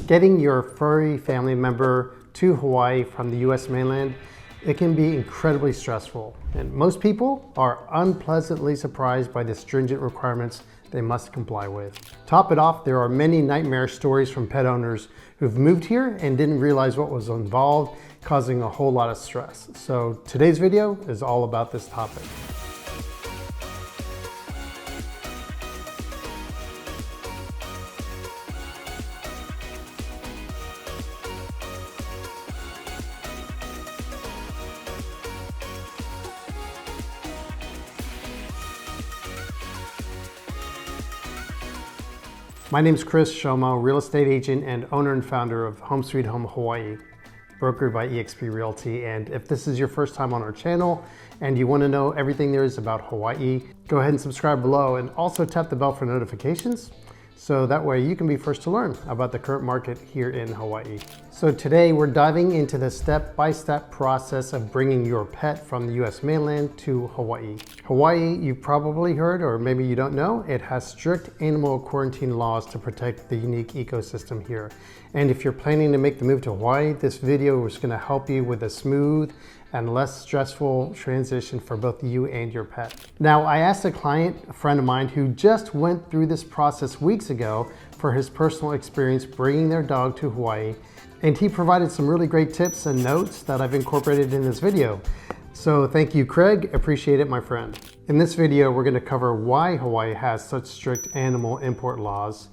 Getting your furry family member to Hawaii from the US mainland, it can be incredibly stressful. And most people are unpleasantly surprised by the stringent requirements they must comply with. Top it off, there are many nightmare stories from pet owners who've moved here and didn't realize what was involved, causing a whole lot of stress. So today's video is all about this topic. My name is Chris Shomo, real estate agent and owner and founder of Home Sweet Home Hawaii, brokered by eXp Realty. And if this is your first time on our channel and you want to know everything there is about Hawaii, go ahead and subscribe below and also tap the bell for notifications so that way you can be first to learn about the current market here in Hawaii. So today we're diving into the step-by-step process of bringing your pet from the US mainland to Hawaii. Hawaii, you've probably heard, or maybe you don't know, it has strict animal quarantine laws to protect the unique ecosystem here. And if you're planning to make the move to Hawaii, this video is going to help you with a smooth and less stressful transition for both you and your pet. Now, I asked a client, a friend of mine, who just went through this process weeks ago for his personal experience bringing their dog to Hawaii, and he provided some really great tips and notes that I've incorporated in this video. So thank you, Craig. Appreciate it, my friend. In this video, we're going to cover why Hawaii has such strict animal import laws.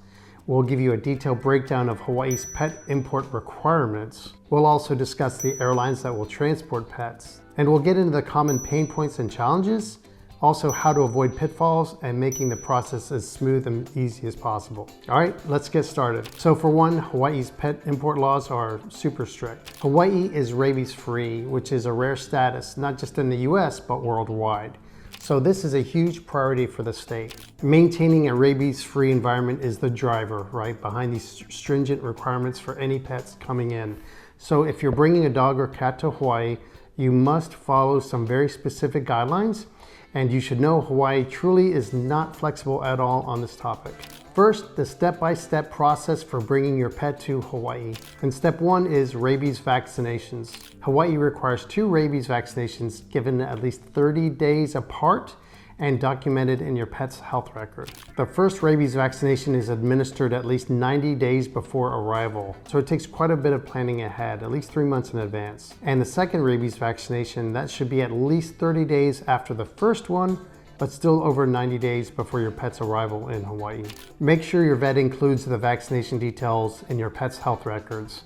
We'll give you a detailed breakdown of Hawaii's pet import requirements. We'll also discuss the airlines that will transport pets. And we'll get into the common pain points and challenges, also how to avoid pitfalls and making the process as smooth and easy as possible. All right, let's get started. So for one, Hawaii's pet import laws are super strict. Hawaii is rabies-free, which is a rare status, not just in the US, but worldwide. So this is a huge priority for the state. Maintaining a rabies-free environment is the driver, right, behind these stringent requirements for any pets coming in. So if you're bringing a dog or cat to Hawaii, you must follow some very specific guidelines, and you should know Hawaii truly is not flexible at all on this topic. First, the step-by-step process for bringing your pet to Hawaii. And step one is rabies vaccinations. Hawaii requires 2 rabies vaccinations given at least 30 days apart and documented in your pet's health record. The first rabies vaccination is administered at least 90 days before arrival, so it takes quite a bit of planning ahead, at least 3 months in advance. And the second rabies vaccination, that should be at least 30 days after the first one, but still over 90 days before your pet's arrival in Hawaii. Make sure your vet includes the vaccination details in your pet's health records.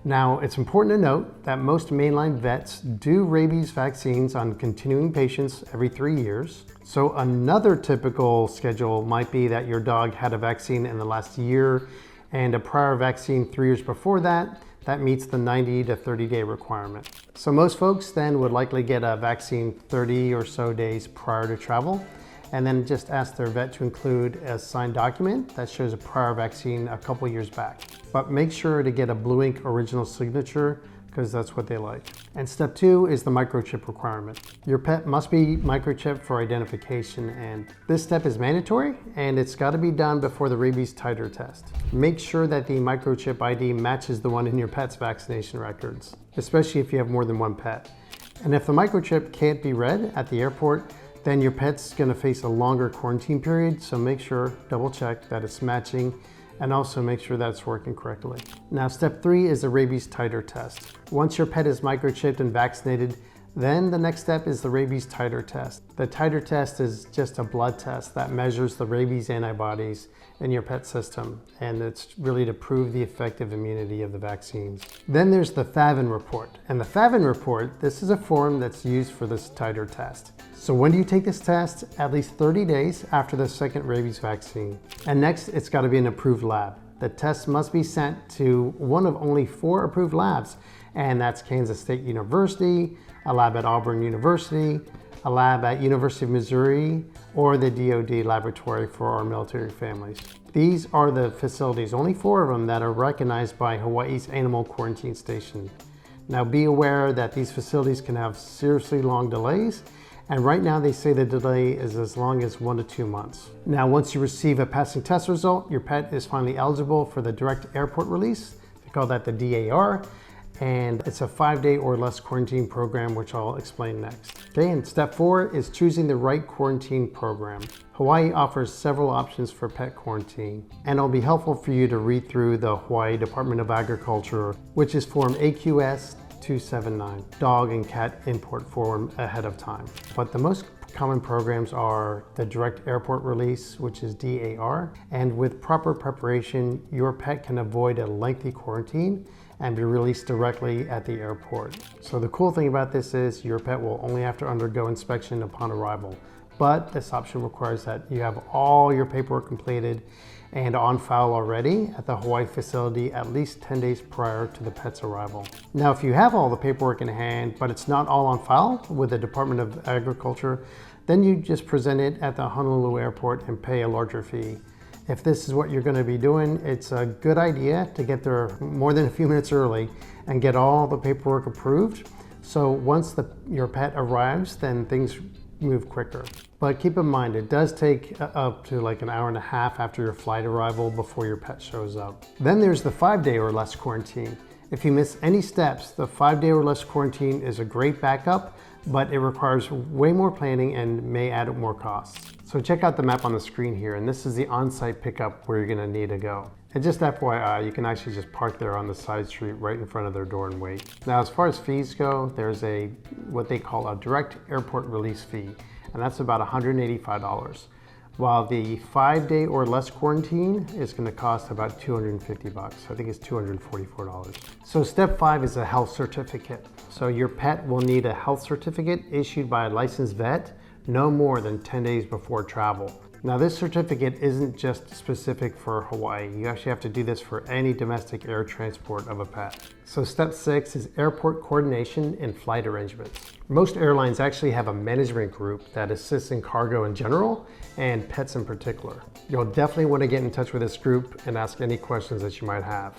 Now, it's important to note that most mainline vets do rabies vaccines on continuing patients every 3 years. So another typical schedule might be that your dog had a vaccine in the last year and a prior vaccine 3 years before that. That meets the 90 to 30 day requirement. So most folks then would likely get a vaccine 30 or so days prior to travel, and then just ask their vet to include a signed document that shows a prior vaccine a couple years back. But make sure to get a blue ink original signature because that's what they like. And step 2 is the microchip requirement. Your pet must be microchipped for identification, and this step is mandatory and it's got to be done before the rabies titer test. Make sure that the microchip ID matches the one in your pet's vaccination records, especially if you have more than one pet. And if the microchip can't be read at the airport, then your pet's going to face a longer quarantine period, so make sure, double check that it's matching, and also make sure that it's working correctly. Now, step 3 is the rabies titer test. Once your pet is microchipped and vaccinated, then the next step is the rabies titer test. The titer test is just a blood test that measures the rabies antibodies in your pet system, and it's really to prove the effective immunity of the vaccines. Then there's the FAVN report. And the FAVN report, this is a form that's used for this titer test. So when do you take this test? At least 30 days after the second rabies vaccine. And next, it's got to be an approved lab. The test must be sent to one of only 4 approved labs, and that's Kansas State University, a lab at Auburn University, a lab at University of Missouri, or the DoD laboratory for our military families. These are the facilities, only 4 of them, that are recognized by Hawaii's Animal Quarantine Station. Now be aware that these facilities can have seriously long delays, And right now they say the delay is as long as 1 to 2 months. Now, once you receive a passing test result, your pet is finally eligible for the direct airport release. They call that the DAR. And it's a 5-day or less quarantine program, which I'll explain next. Okay, and step 4 is choosing the right quarantine program. Hawaii offers several options for pet quarantine, and it'll be helpful for you to read through the Hawaii Department of Agriculture, which is Form AQS 279, dog and cat import form, ahead of time. But the most common programs are the direct airport release, which is DAR, and with proper preparation, your pet can avoid a lengthy quarantine and be released directly at the airport. So the cool thing about this is your pet will only have to undergo inspection upon arrival, but this option requires that you have all your paperwork completed and on file already at the Hawaii facility at least 10 days prior to the pet's arrival. Now, if you have all the paperwork in hand, but it's not all on file with the Department of Agriculture, then you just present it at the Honolulu airport and pay a larger fee. If this is what you're going to be doing, it's a good idea to get there more than a few minutes early and get all the paperwork approved. So once your pet arrives, then things move quicker. But keep in mind, it does take up to like an hour and a half after your flight arrival before your pet shows up. Then there's the 5-day or less quarantine. If you miss any steps, the 5-day or less quarantine is a great backup, but it requires way more planning and may add more costs. So check out the map on the screen here, and this is the on-site pickup where you're gonna need to go. And just FYI, you can actually just park there on the side street right in front of their door and wait. Now, as far as fees go, there's what they call a direct airport release fee, and that's about $185. While the 5-day or less quarantine is going to cost about $250. I think it's $244. So step 5 is a health certificate. So your pet will need a health certificate issued by a licensed vet no more than 10 days before travel. Now, this certificate isn't just specific for Hawaii. You actually have to do this for any domestic air transport of a pet. So step 6 is airport coordination and flight arrangements. Most airlines actually have a management group that assists in cargo in general and pets in particular. You'll definitely want to get in touch with this group and ask any questions that you might have.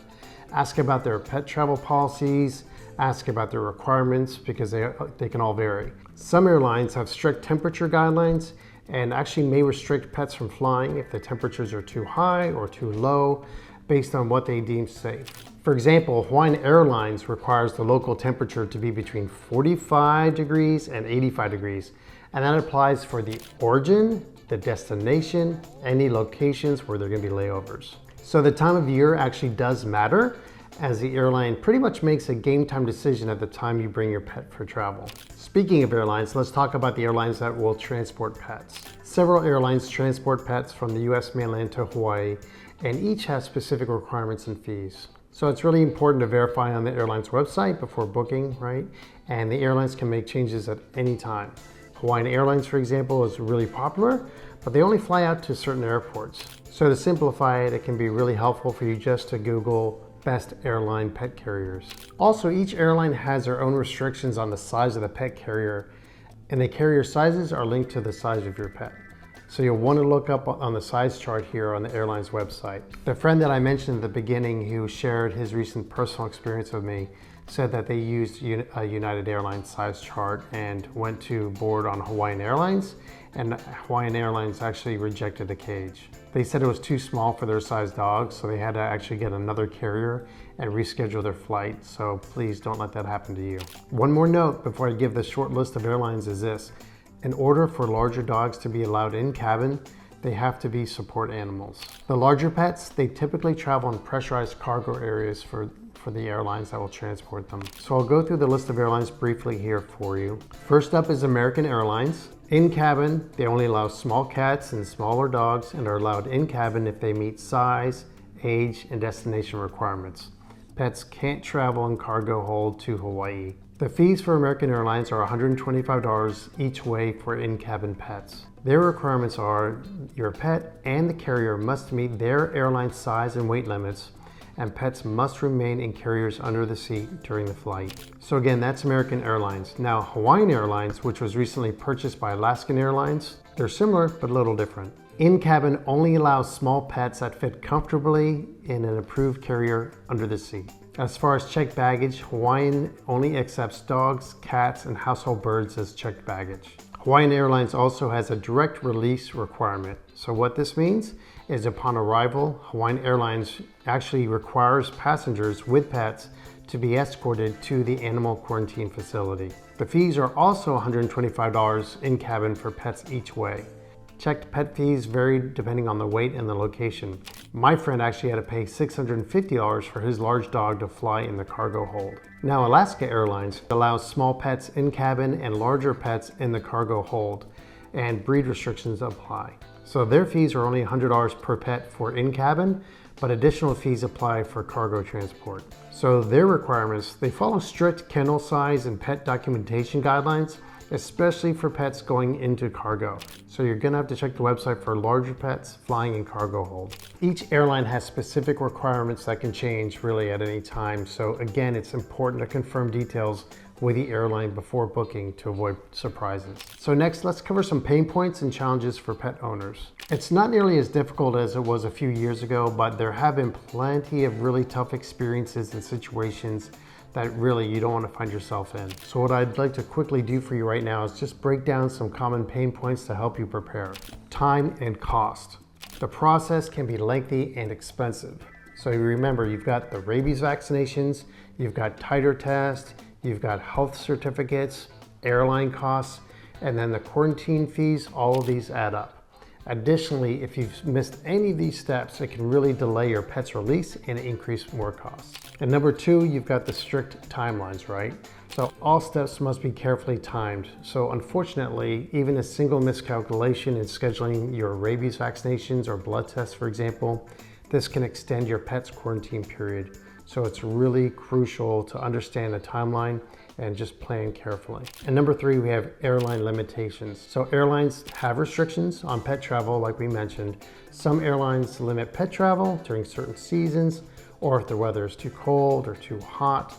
Ask about their pet travel policies, ask about their requirements, because they can all vary. Some airlines have strict temperature guidelines and actually may restrict pets from flying if the temperatures are too high or too low based on what they deem safe. For example, Hawaiian Airlines requires the local temperature to be between 45 degrees and 85 degrees, and that applies for the origin, the destination, any locations where there are going to be layovers. So the time of year actually does matter, as the airline pretty much makes a game time decision at the time you bring your pet for travel. Speaking of airlines, let's talk about the airlines that will transport pets. Several airlines transport pets from the US mainland to Hawaii, and each has specific requirements and fees. So it's really important to verify on the airline's website before booking, right? And the airlines can make changes at any time. Hawaiian Airlines, for example, is really popular, but they only fly out to certain airports. So to simplify it, it can be really helpful for you just to Google best airline pet carriers. Also, each airline has their own restrictions on the size of the pet carrier, and the carrier sizes are linked to the size of your pet. So you'll want to look up on the size chart here on the airline's website. The friend that I mentioned at the beginning who shared his recent personal experience with me said that they used a United Airlines size chart and went to board on Hawaiian Airlines, and Hawaiian Airlines actually rejected the cage. They said it was too small for their size dog, so they had to actually get another carrier and reschedule their flight. So please don't let that happen to you. One more note before I give the short list of airlines is this. In order for larger dogs to be allowed in cabin, they have to be support animals. The larger pets, they typically travel in pressurized cargo areas for the airlines that will transport them. So I'll go through the list of airlines briefly here for you. First up is American Airlines. In cabin, they only allow small cats and smaller dogs and are allowed in cabin if they meet size, age, and destination requirements. Pets can't travel in cargo hold to Hawaii. The fees for American Airlines are $125 each way for in-cabin pets. Their requirements are your pet and the carrier must meet their airline size and weight limits, and pets must remain in carriers under the seat during the flight. So again, that's American Airlines. Now, Hawaiian Airlines, which was recently purchased by Alaskan Airlines, they're similar but a little different. In-cabin only allows small pets that fit comfortably in an approved carrier under the seat. As far as checked baggage, Hawaiian only accepts dogs, cats, and household birds as checked baggage. Hawaiian Airlines also has a direct release requirement. So what this means is upon arrival, Hawaiian Airlines actually requires passengers with pets to be escorted to the animal quarantine facility. The fees are also $125 in cabin for pets each way. Checked pet fees vary depending on the weight and the location. My friend actually had to pay $650 for his large dog to fly in the cargo hold. Now, Alaska Airlines allows small pets in cabin and larger pets in the cargo hold, and breed restrictions apply. So their fees are only $100 per pet for in cabin, but additional fees apply for cargo transport. So their requirements, they follow strict kennel size and pet documentation guidelines, especially for pets going into cargo. So you're gonna have to check the website for larger pets flying in cargo hold. Each airline has specific requirements that can change really at any time. So again, it's important to confirm details with the airline before booking to avoid surprises. So next, let's cover some pain points and challenges for pet owners. It's not nearly as difficult as it was a few years ago, but there have been plenty of really tough experiences and situations that really you don't want to find yourself in. So what I'd like to quickly do for you right now is just break down some common pain points to help you prepare. Time and cost. The process can be lengthy and expensive. So remember, you've got the rabies vaccinations, you've got titer test, you've got health certificates, airline costs, and then the quarantine fees. All of these add up. Additionally, if you've missed any of these steps, it can really delay your pet's release and increase more costs. And number two, you've got the strict timelines, right? So all steps must be carefully timed. So unfortunately, even a single miscalculation in scheduling your rabies vaccinations or blood tests, for example, this can extend your pet's quarantine period. So it's really crucial to understand the timeline and just plan carefully. And number three, we have airline limitations. So airlines have restrictions on pet travel, like we mentioned. Some airlines limit pet travel during certain seasons, or if the weather is too cold or too hot.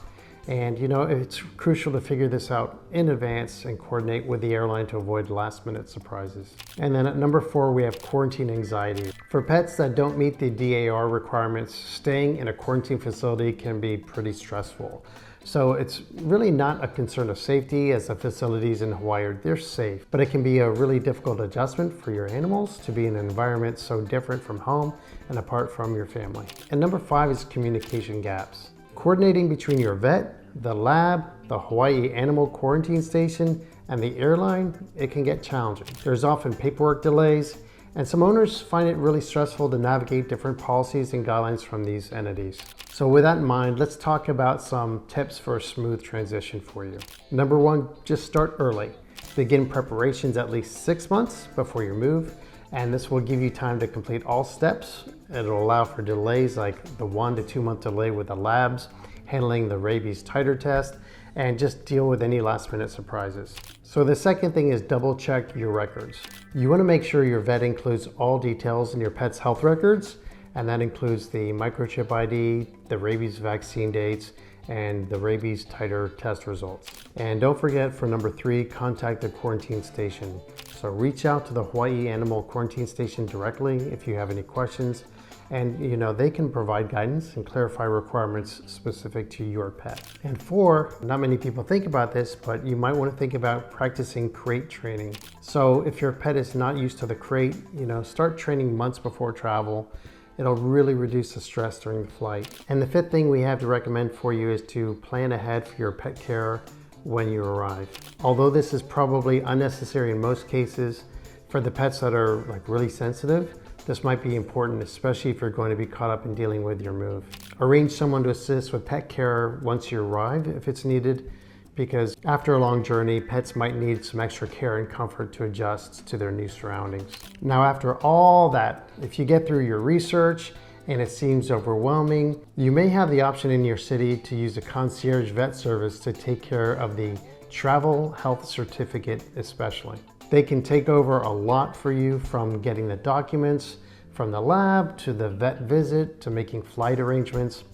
And you know, it's crucial to figure this out in advance and coordinate with the airline to avoid last minute surprises. And then at number four, we have quarantine anxiety. For pets that don't meet the DAR requirements, staying in a quarantine facility can be pretty stressful. So it's really not a concern of safety, as the facilities in Hawaii, they're safe, but it can be a really difficult adjustment for your animals to be in an environment so different from home and apart from your family. And number five is communication gaps. Coordinating between your vet, the lab, the Hawaii Animal Quarantine Station, and the airline, it can get challenging. There's often paperwork delays, and some owners find it really stressful to navigate different policies and guidelines from these entities. So with that in mind, let's talk about some tips for a smooth transition for you. Number one, just start early. Begin preparations at least 6 months before your move, and this will give you time to complete all steps. It'll allow for delays like the 1 to 2 month delay with the labs, handling the rabies titer test, and just deal with any last minute surprises. So the second thing is double check your records. You want to make sure your vet includes all details in your pet's health records, and that includes the microchip ID, the rabies vaccine dates, and the rabies titer test results. And don't forget, for number three, contact the quarantine station. So reach out to the Hawaii Animal Quarantine Station directly if you have any questions. And you know, they can provide guidance and clarify requirements specific to your pet. And four, not many people think about this, but you might want to think about practicing crate training. So if your pet is not used to the crate, you know, start training months before travel. It'll really reduce the stress during the flight. And the fifth thing we have to recommend for you is to plan ahead for your pet care when you arrive. Although this is probably unnecessary in most cases, for the pets that are like really sensitive, this might be important, especially if you're going to be caught up in dealing with your move. Arrange someone to assist with pet care once you arrive if it's needed, because after a long journey, pets might need some extra care and comfort to adjust to their new surroundings. Now, after all that, if you get through your research and it seems overwhelming, you may have the option in your city to use a concierge vet service to take care of the travel health certificate especially. They can take over a lot for you, from getting the documents from the lab to the vet visit to making flight arrangements.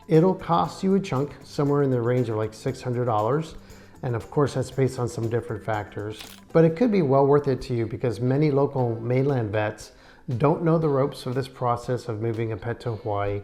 It'll cost you a chunk, somewhere in the range of like $600. And of course, that's based on some different factors. But it could be well worth it to you, because many local mainland vets don't know the ropes of this process of moving a pet to Hawaii.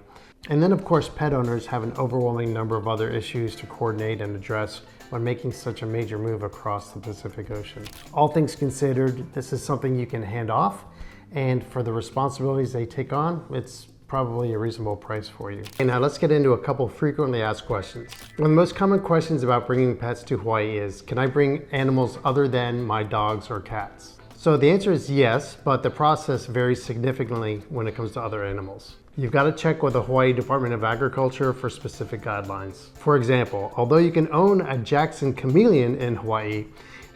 And then of course, pet owners have an overwhelming number of other issues to coordinate and address when making such a major move across the Pacific Ocean. All things considered, this is something you can hand off, and for the responsibilities they take on, it's probably a reasonable price for you. And now let's get into a couple frequently asked questions. One of the most common questions about bringing pets to Hawaii is, can I bring animals other than my dogs or cats? So the answer is yes, but the process varies significantly when it comes to other animals. You've got to check with the Hawaii Department of Agriculture for specific guidelines. For example, although you can own a Jackson chameleon in Hawaii,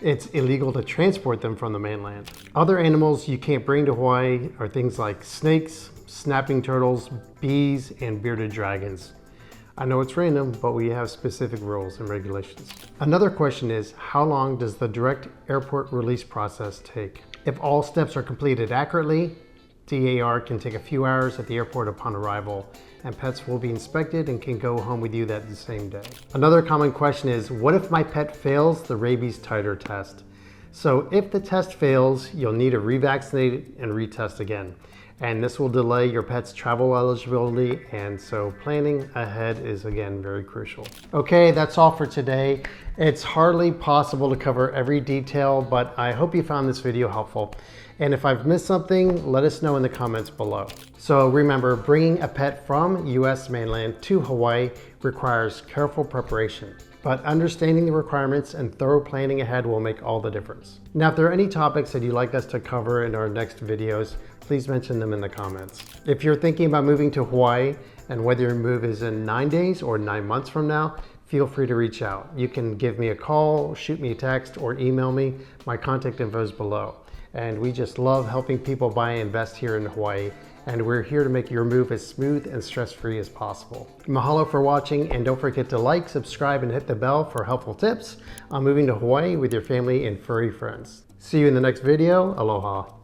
it's illegal to transport them from the mainland. Other animals you can't bring to Hawaii are things like snakes, snapping turtles, bees, and bearded dragons. I know it's random, but we have specific rules and regulations. Another question is, how long does the direct airport release process take? If all steps are completed accurately, DAR can take a few hours at the airport upon arrival, and pets will be inspected and can go home with you that same day. Another common question is, what if my pet fails the rabies titer test? So if the test fails, you'll need to revaccinate and retest again. And this will delay your pet's travel eligibility, and so planning ahead is again very crucial. Okay, that's all for today. It's hardly possible to cover every detail, but I hope you found this video helpful. And if I've missed something, let us know in the comments below. So remember, bringing a pet from US mainland to Hawaii requires careful preparation, but understanding the requirements and thorough planning ahead will make all the difference. Now, if there are any topics that you'd like us to cover in our next videos, please mention them in the comments. If you're thinking about moving to Hawaii, and whether your move is in 9 days or 9 months from now, feel free to reach out. You can give me a call, shoot me a text, or email me. My contact info is below. And we just love helping people buy and invest here in Hawaii, and we're here to make your move as smooth and stress-free as possible. Mahalo for watching, and don't forget to like, subscribe, and hit the bell for helpful tips on moving to Hawaii with your family and furry friends. See you in the next video. Aloha.